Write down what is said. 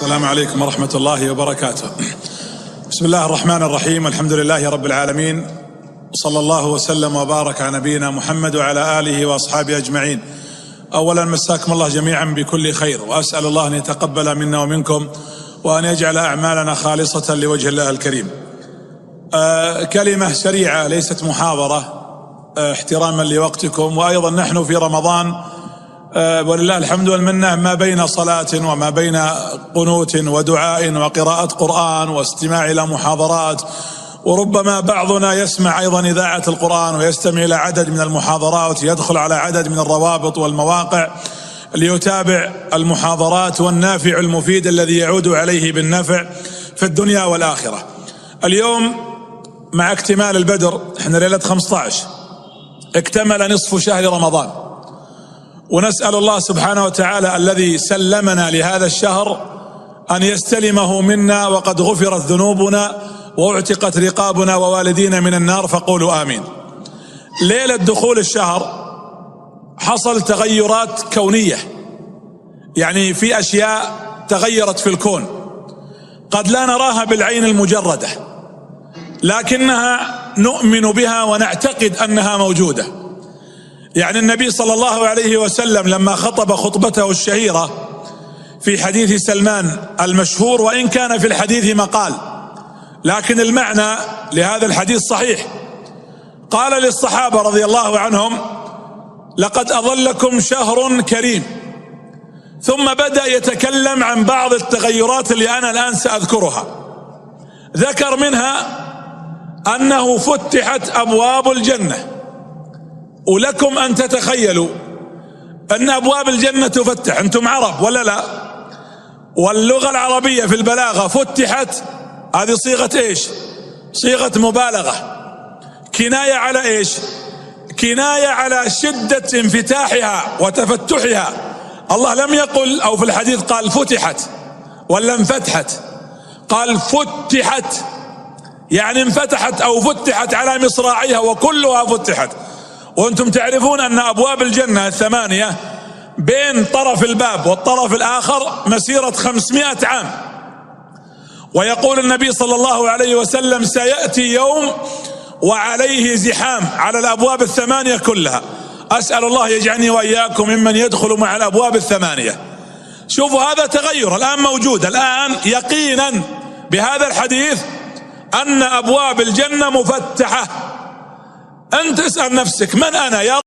السلام عليكم ورحمة الله وبركاته. بسم الله الرحمن الرحيم، الحمد لله رب العالمين، صلى الله وسلم وبارك على نبينا محمد وعلى آله وأصحابه أجمعين. أولا مساكم الله جميعا بكل خير، وأسأل الله أن يتقبل منا ومنكم وأن يجعل أعمالنا خالصة لوجه الله الكريم. كلمة سريعة ليست محاضرة، احتراما لوقتكم، وأيضا نحن في رمضان ولله الحمد والمنة، ما بين صلاة وما بين قنوت ودعاء وقراءة قرآن واستماع إلى محاضرات، وربما بعضنا يسمع أيضا إذاعة القرآن ويستمع إلى عدد من المحاضرات، يدخل على عدد من الروابط والمواقع ليتابع المحاضرات والنافع المفيد الذي يعود عليه بالنفع في الدنيا والآخرة. اليوم مع اكتمال البدر، احنا ليلة 15 اكتمل نصف شهر رمضان، ونسأل الله سبحانه وتعالى الذي سلمنا لهذا الشهر أن يستلمه منا وقد غفرت ذنوبنا واعتقت رقابنا ووالدينا من النار، فقولوا آمين. ليلة دخول الشهر حصل تغيرات كونية، يعني في أشياء تغيرت في الكون قد لا نراها بالعين المجردة، لكنها نؤمن بها ونعتقد أنها موجودة. يعني النبي صلى الله عليه وسلم لما خطب خطبته الشهيرة في حديث سلمان المشهور، وإن كان في الحديث مقال لكن المعنى لهذا الحديث صحيح، قال للصحابة رضي الله عنهم: لقد أظلكم شهر كريم. ثم بدأ يتكلم عن بعض التغيرات اللي أنا الآن سأذكرها. ذكر منها أنه فتحت أبواب الجنة، ولكم أن تتخيلوا أن أبواب الجنة تفتح، أنتم عرب ولا لا؟ واللغة العربية في البلاغة فتحت، هذه صيغة إيش؟ صيغة مبالغة، كناية على إيش؟ كناية على شدة انفتاحها وتفتحها. الله لم يقل، أو في الحديث قال فتحت ولا انفتحت، قال فتحت، يعني انفتحت أو فتحت على مصراعيها وكلها فتحت. وأنتم تعرفون أن أبواب الجنة 8 بين طرف الباب والطرف الآخر مسيرة 500 عام. ويقول النبي صلى الله عليه وسلم: سيأتي يوم وعليه زحام على الأبواب 8 كلها. أسأل الله يجعلني وإياكم ممن يدخل مع الأبواب 8. شوفوا هذا تغير الآن موجود، الآن يقينا بهذا الحديث أن أبواب الجنة مفتحة. أنت اسأل نفسك: من أنا يا